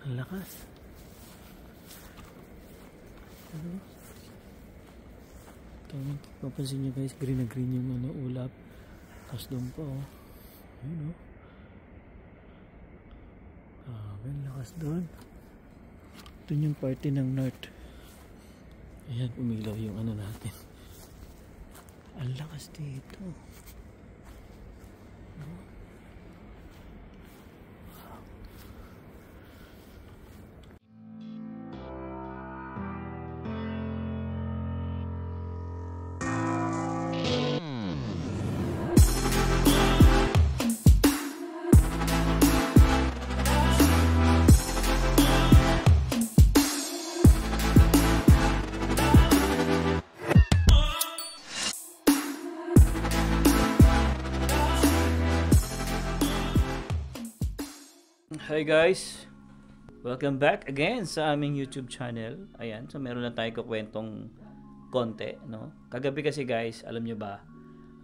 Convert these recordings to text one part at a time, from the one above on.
Ang lakas. Ano? Kung papansin nyo guys, green na green yung ano, ulap. Tapos doon pa oh. Ayun oh. Ang lakas doon. Doon yung party ng north. Ayan, umilaw yung ano natin. Ang lakas dito. Hi guys! Welcome back again sa aming YouTube channel. Ayan, so meron na tayong kukwentong konti, no? Kagabi kasi guys, alam nyo ba,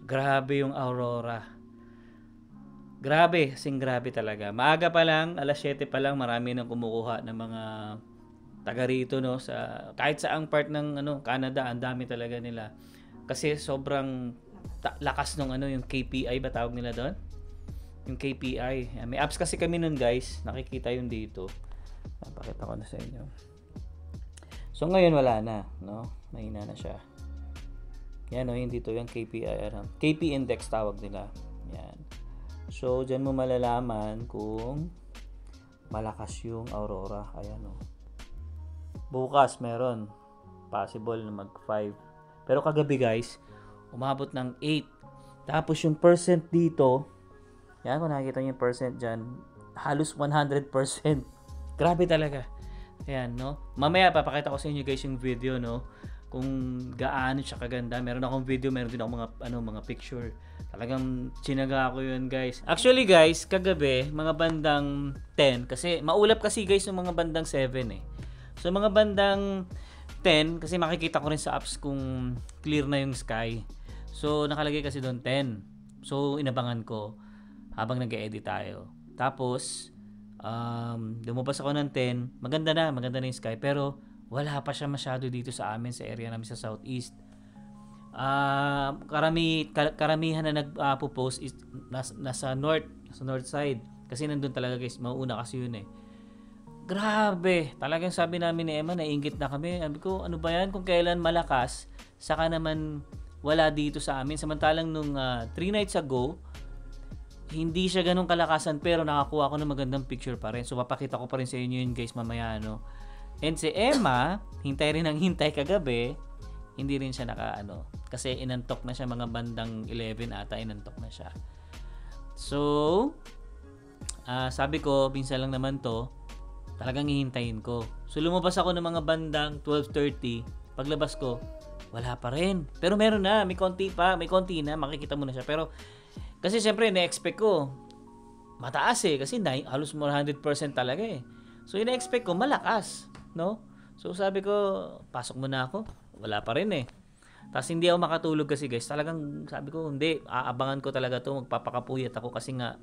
grabe yung aurora. Grabe, kasing grabe talaga. Maaga pa lang, alas 7 pa lang, marami nang kumukuha ng mga taga rito, no? Sa, kahit saang part ng ano, Canada, ang dami talaga nila. Kasi sobrang lakas ng ano, yung KPI ba tawag nila doon? Yung KPI. May apps kasi kami nun guys. Nakikita yun dito. Pakita ko na sa inyo. So ngayon wala na. No? Mahina na siya. Yan o. Yung dito yung KPI. KP index tawag nila. Yan. So dyan mo malalaman kung malakas yung aurora. Ayan o. Bukas meron. Possible na mag 5. Pero kagabi guys, umabot ng 8. Tapos yung percent dito, yan, kung nakikita nyo yung percent dyan, halos 100%. Grabe talaga. Ayan, no? Mamaya, papakita ko sa inyo guys yung video, no? Kung gaano siya kaganda. Meron akong video, meron din akong mga picture. Talagang chinaga ko yun, guys. Actually, guys, kagabi, mga bandang 10, kasi maulap kasi guys yung mga bandang 7, eh. So, mga bandang 10, kasi makikita ko rin sa apps kung clear na yung sky. So, nakalagay kasi doon 10. So, inabangan ko habang nag-edit tayo. Tapos, lumabas ako ng 10. Maganda na yung sky. Pero, wala pa siya masyado dito sa amin, sa area namin sa Southeast. Karamihan na nagpo-post is nasa north side. Kasi nandun talaga guys, mauuna kasi yun eh. Grabe! Talagang sabi namin ni Emma, naiinggit na kami. Sabi ko, ano ba yan? Kung kailan malakas, saka naman wala dito sa amin. Samantalang nung 3 nights ago, hindi siya ganun kalakasan pero nakakuha ko ng magandang picture pa rin. So papakita ko pa rin sa inyo yun guys mamaya, no. And si Emma, hintay rin ng hintay kagabi, hindi rin siya kasi inantok na siya mga bandang 11 ata, inantok na siya. So sabi ko, minsan lang naman to, talagang hihintayin ko. So lumabas ako ng mga bandang 12:30, paglabas ko, wala pa rin. Pero meron na, may konti na, makikita mo na siya. Pero kasi siyempre, na-expect ko, mataas eh. Kasi halos 100% talaga eh. So, ina-expect ko, malakas. No? So, sabi ko, pasok muna ako. Wala pa rin eh. Tapos, hindi ako makatulog kasi guys. Talagang, sabi ko, hindi. Aabangan ko talaga to. Magpapakapuyat ako kasi nga,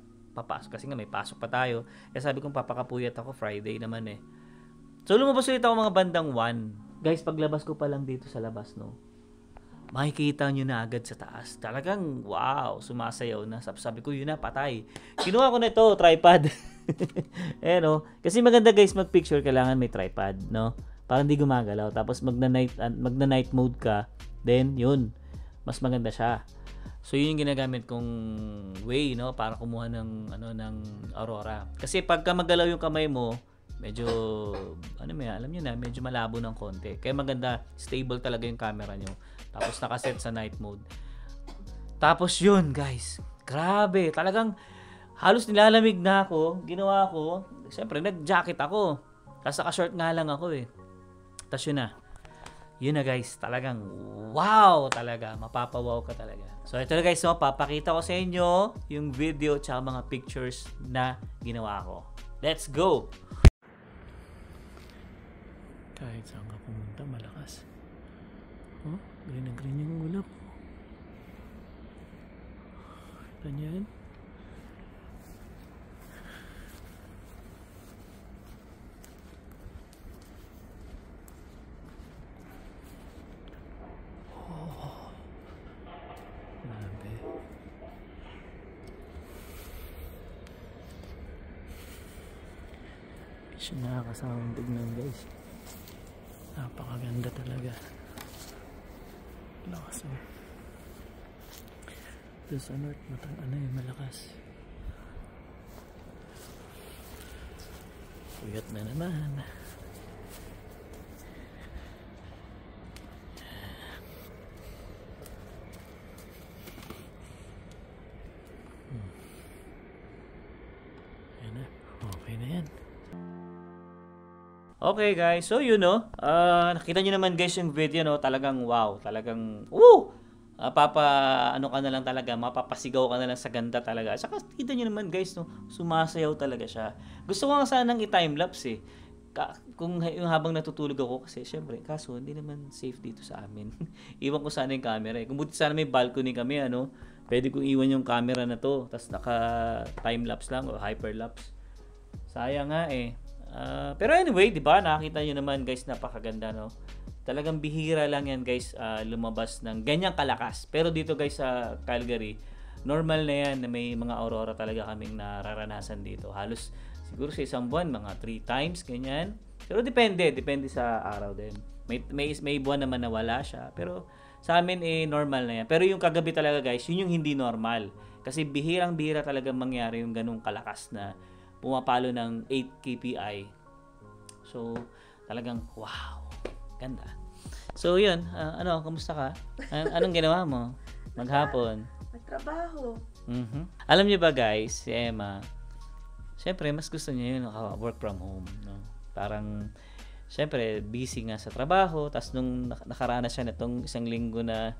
may pasok pa tayo. Kaya sabi ko, papakapuyat ako. Friday naman eh. So, lumabas ulit ako mga bandang 1. Guys, paglabas ko pa lang dito sa labas, no? Makikita nyo na agad sa taas. Talagang, wow, sumasayaw na. Sabi ko, yun na, patay. Kinuha ko na ito, tripod. No? Kasi maganda guys, mag-picture, kailangan may tripod, no? Para hindi gumagalaw. Tapos magna-night mode ka, then, yun, mas maganda siya. So, yun yung ginagamit kong way, no? Para kumuha ng aurora. Kasi pagka magalaw yung kamay mo, medyo, alam nyo na, medyo malabo ng konti. Kaya maganda, stable talaga yung camera nyo. Tapos nakaset sa night mode. Tapos yun, guys. Grabe. Talagang halos nilalamig na ako. Ginawa ko. Siyempre, nag-jacket ako. Tapos naka-short nga lang ako eh. Tapos yun na. Yun na guys. Talagang wow talaga. Mapapawaw ka talaga. So ito na guys. So, papakita ko sa inyo yung video tsaka mga pictures na ginawa ko. Let's go! Kahit saan ka pumunta, malakas. Oh, green na green yung ulap. Ganyan. Siya nakakasawang tignan guys. Napakaganda talaga. Lakas oh. Doon sa north, malakas. Puyat na naman. Ayan na. Okay na yan. Okay guys, so yun no. Nakita nyo naman guys yung video no. Talagang wow. Talagang ano ka na lang talaga, mapapasigaw ka na lang sa ganda talaga. Saka kita nyo naman guys, no, sumasayaw talaga siya. Gusto ko nga sanang i-timelapse eh. Kung yung habang natutulog ako kasi syempre, kaso hindi naman safe dito sa amin. Iwan ko sana yung camera eh. Kung buti sana may balcony kami, ano, pwede kong iwan yung camera na to. Tapos naka-timelapse lang o hyperlapse. Sayang nga eh. Pero anyway, di ba, nakita nyo naman guys, napakaganda no. Talagang bihira lang yan guys lumabas ng ganyang kalakas. Pero dito guys sa Calgary, normal na yan na may mga aurora talaga kaming nararanasan dito. Halos siguro sa isang buwan, mga 3 times, ganyan. Pero depende sa araw din. May buwan naman na wala siya. Pero sa amin normal na yan. Pero yung kagabi talaga guys, yun yung hindi normal. Kasi bihirang-bihira talaga mangyari yung ganung kalakas na pumapalo ng 8 kpi. So, talagang wow. Ganda. So, yun. Kamusta ka? Anong ginawa mo? Maghapon? Nagtrabaho. Alam niyo ba guys, si Emma, syempre, mas gusto niya yun work from home. No? Parang, syempre, busy nga sa trabaho. Tapos nung nakaranas siya nitong isang linggo na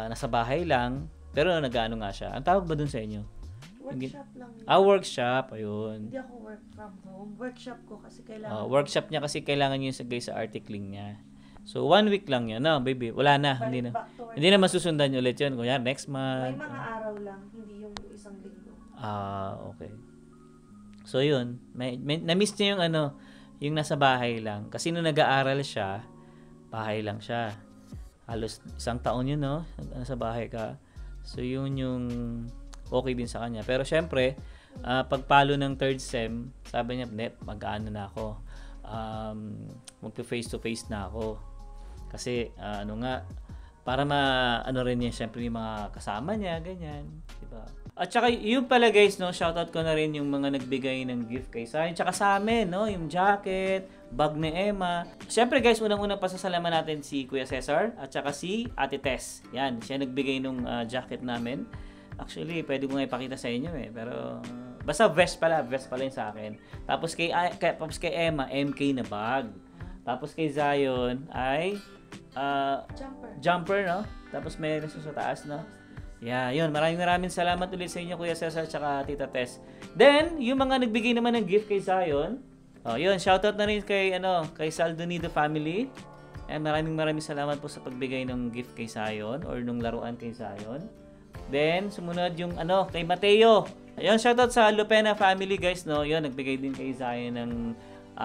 nasa bahay lang, pero nag-ano nga siya. Ang tawag ba dun sa inyo? Workshop lang. Workshop. Ayun. Hindi ako work from home. Workshop ko kasi kailangan. Workshop niya kasi kailangan niya sa articling niya. So, 1 week lang yan. No, baby. Wala na. Hindi na masusundan niyo ulit yun. Kunya, next month. May mga araw lang. Hindi yung isang linggo. Okay. So, yun. Na-miss niya yung nasa bahay lang. Kasi nung nag-aaral siya, bahay lang siya. Halos 1 taon yun, no? Nasa bahay ka. So, yun yung okay din sa kanya. Pero syempre, pagpalo ng 3rd sem, sabi niya, mag-ano na ako. Magpe-face to face na ako. Kasi, para rin niya, syempre yung mga kasama niya, ganyan. Diba? At saka, yun pala guys, no, shoutout ko na rin yung mga nagbigay ng gift kay Sayon. Tsaka sa amin, no, yung jacket, bag ni Emma. Syempre guys, unang-unang pasasalamat natin si Kuya Cesar at saka si Ate Tess. Yan, siya nagbigay ng jacket namin. Actually, pwede ko nga ipakita sa inyo eh. Pero, basta vest pala yung sa akin. Tapos kay Emma, MK na bag. Tapos kay Zion ay jumper, no? Tapos may sa taas, no? Yeah, yun. Maraming salamat ulit sa inyo, Kuya Cesar, tsaka Tita Tess. Then, yung mga nagbigay naman ng gift kay Zion, yun, shoutout na rin kay Saldonido family. And maraming salamat po sa pagbigay ng gift kay Zion or nung laruan kay Zion. Then, sumunod yung kay Mateo. Ayun, shoutout sa Lupena family guys, no? Yun, nagbigay din kay Zion ng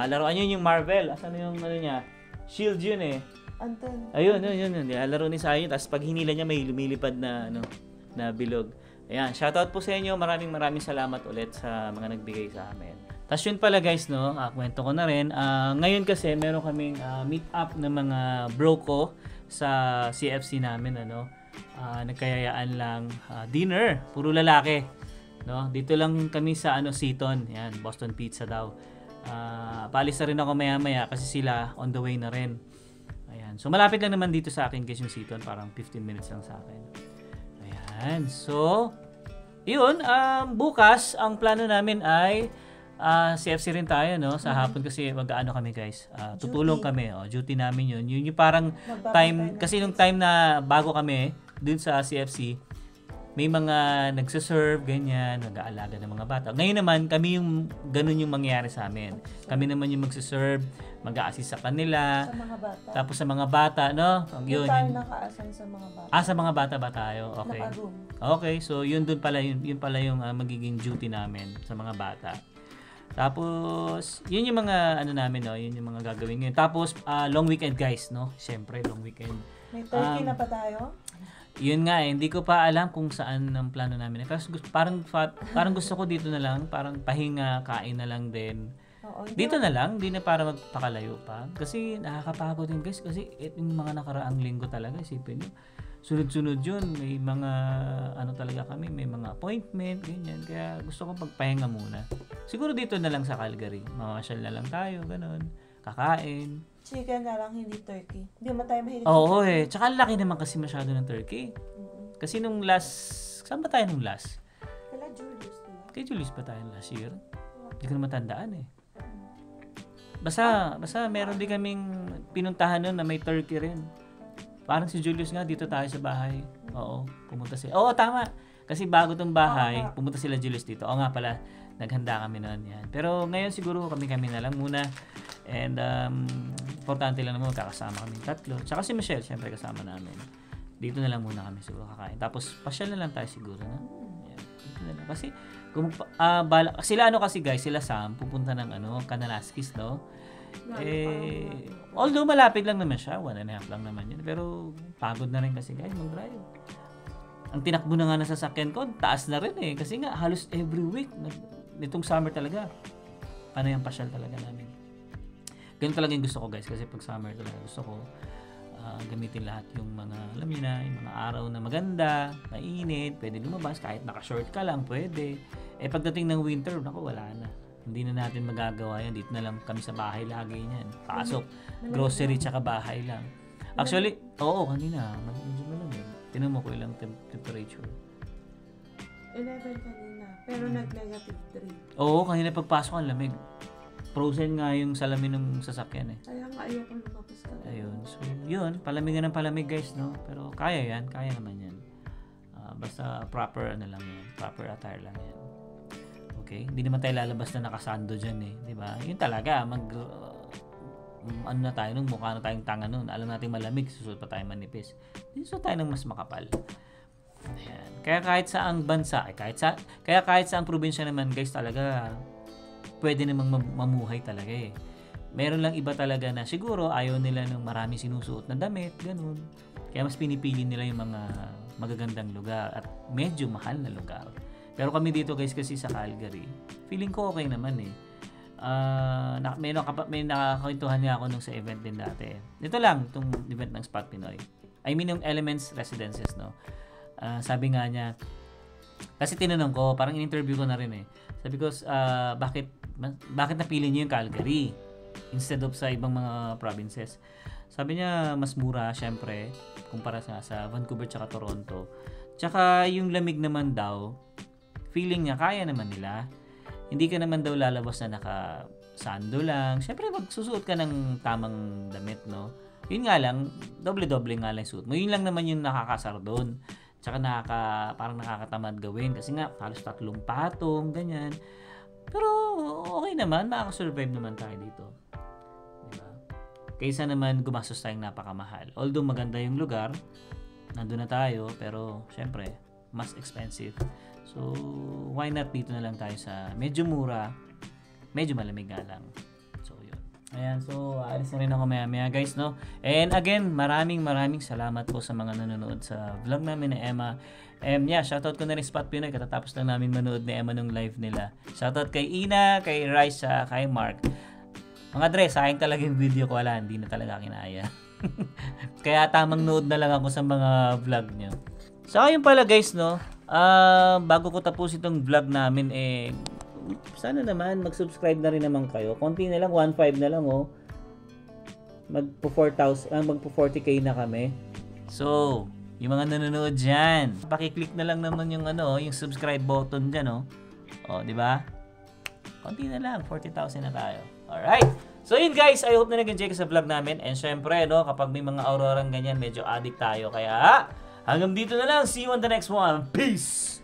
laruan yun yung Marvel. Asan yung niya? Shield yun eh. Anton. Ayun. Laro ni Zion. Tapos pag hinila niya, may lumilipad na, na bilog. Ayan, shoutout po sa inyo. Maraming salamat ulit sa mga nagbigay sa amin. Tapos yun pala guys, no? Kwento ko na rin. Ngayon kasi, meron kaming meet up ng mga bro ko sa CFC namin, nagkayayaan lang dinner, puro lalaki, no? Dito lang kami sa Seaton, yan, Boston Pizza daw. Paalis na rin ako maya-maya kasi sila on the way na rin. Ayan. So malapit lang naman dito sa akin guys yung Seaton, parang 15 minutes lang sa akin. Ayan. So yun, bukas ang plano namin ay CFC rin tayo, no? Sa hapon kasi mag-aano kami guys. Tutulong kami, duty namin yun. Yun yung parang time, kasi nung time na bago kami dun sa CFC, may mga nagsaserve, ganyan, nag-aalaga ng mga bata. Ngayon naman, kami yung ganun yung mangyayari sa amin. Kami naman yung magsaserve, mag-a-assist sa kanila. Sa mga bata. Tapos sa mga bata, no? Yun tayo naka-assign sa mga bata. Sa mga bata ba tayo? Okay. Naka-room. Okay, so yun pala yung magiging duty namin sa mga bata. Tapos, yun yung mga namin, no? Yun yung mga gagawin ngayon. Tapos, long weekend guys, no? Siyempre, long weekend. May turkey na pa tayo? Yun nga hindi ko pa alam kung saan ang plano namin. Pero parang gusto ko dito na lang, parang pahinga, kain na lang din. Oo, Dito na lang, hindi na para magpakalayo pa. Kasi nakakapagod din guys. Kasi yung mga nakaraang linggo talaga, isipin nyo. Sunod-sunod yun. May mga, ano talaga kami, may mga appointment, ganyan. Kaya gusto ko magpahinga muna. Siguro dito na lang sa Calgary. Mamasyal na lang tayo, ganun. Kakain. Chicken na lang, hindi turkey. Hindi mo tayo mahilig Oo Tsaka laki naman kasi masyado ng turkey. Kasi nung last, saan ba tayo nung last? Kala Julius, diba? Kay Julius ba tayo last year? Hindi ko na matandaan eh. Basta meron din kaming pinuntahan nun na may turkey rin. Parang si Julius nga, dito tayo sa bahay. Oo, pumunta sila. Oo, tama. Kasi bago tong bahay, pumunta sila Julius dito. Oo nga pala, naghanda kami noon yan. Pero ngayon siguro kami na lang muna. And importante lang naman kakasama kaming tatlo. Tsaka si Michelle, syempre kasama namin. Dito na lang muna kami siguro kakain. Tapos pasyal na lang tayo siguro, no? Yan, dito na lang. Kasi sila kasi guys, sila Sam, pupunta ng Kananaskis, no? Although malapit lang naman siya, 1.5 lang naman yun. Pero pagod na rin kasi guys, mag-drive. Ang tinakbo na nga ng sasakyan ko, taas na rin eh. Kasi nga, halos every week, nitong summer talaga, paano yung pasyal talaga namin. Ganun talaga yung gusto ko guys, kasi pag summer talaga gusto ko gamitin lahat yung mga, alam niyo na, yung mga araw na maganda, mainit, pwede lumabas, kahit naka-short ka lang, pwede. Pagdating ng winter, naku, wala na. Hindi na natin magagawa yan. Dito na lang kami sa bahay lagi niyan. Pasok, grocery, tsaka bahay lang. Actually, oo, kanina, medyo malamig. Tinan mo ko ilang temperature. 11 kanina, pero nag-negative 3. Oo, kanina pagpasok ang lamig. Frozen nga yung salamin ng sasakyan eh. Kaya nga ayoko lumabas ka. Ayun. So, yun. Palamigan ng palamig guys, no? Pero kaya yan. Kaya naman yan. Basta proper lang yan. Proper attire lang yan. Okay? Hindi naman tayo lalabas na nakasando dyan eh. Di ba? Yun talaga. Ano na tayo nung mukha na tayong tanga nun. Alam natin malamig. Susunod pa tayo manipis. Susunod tayo ng mas makapal. Ayan. Kaya kahit saang bansa, kaya kahit saang probinsya naman guys talaga, pwede namang mamuhay talaga eh. Meron lang iba talaga na siguro ayaw nila ng marami sinusuot na damit, ganun. Kaya mas pinipili nila yung mga magagandang lugar at medyo mahal na lugar. Pero kami dito guys kasi sa Calgary, feeling ko okay naman eh. May nakakwentuhan niya ako nung sa event din dati. Ito lang, itong event ng Spot Pinoy. I mean yung Elements Residences, no? Sabi nga niya, kasi tinanong ko, parang in-interview ko na rin eh. Sabi ko, bakit napili niyo yung Calgary instead of sa ibang mga provinces? Sabi niya, mas mura, syempre, kumpara sa Vancouver tsaka Toronto. Tsaka yung lamig naman daw, feeling niya, kaya naman nila. Hindi ka naman daw lalabas na naka-sando lang. Syempre, magsusuot ka ng tamang damit, no? Yun nga lang, doble-doble nga lang suot mo. Yun lang naman yung nakakasar doon. Tsaka parang nakakatamad gawin kasi nga halos 3 patong, ganyan. Pero okay naman, makakasurvive naman tayo dito. Diba? Kaysa naman gumastos tayong napakamahal. Although maganda yung lugar, nandun na tayo, pero syempre, mas expensive. So, why not dito na lang tayo sa medyo mura, medyo malamig nga lang. So, yun. Ayan, so alis na rin ako maya guys, no? And again, maraming salamat po sa mga nanonood sa vlog namin ni Emma. Shoutout ko na rin Spot Pinoy, katatapos lang namin manood ni Emma nung live nila. Shoutout kay Ina, kay Raisa, kay Mark. Mga Dre, sayang talaga yung video ko, wala, hindi na talaga kinaya. Kaya tamang nood na lang ako sa mga vlog nyo. So, ayun pala guys, no? Bago ko tapos itong vlog namin, sana naman mag-subscribe na rin naman kayo. Konti na lang, 1.5 na lang, oh. Magpo-40k na kami. So, yung mga nanonood dyan, paki-click na lang naman yung yung subscribe button dyan, oh. Oh, di ba? Konti na lang, 40,000 na tayo. Alright. So, yun guys, I hope na nag-enjoy ka sa vlog namin. And syempre, no, kapag may mga aurorang ganyan, medyo addict tayo. Kaya, hanggang dito na lang. See you on the next one. Peace!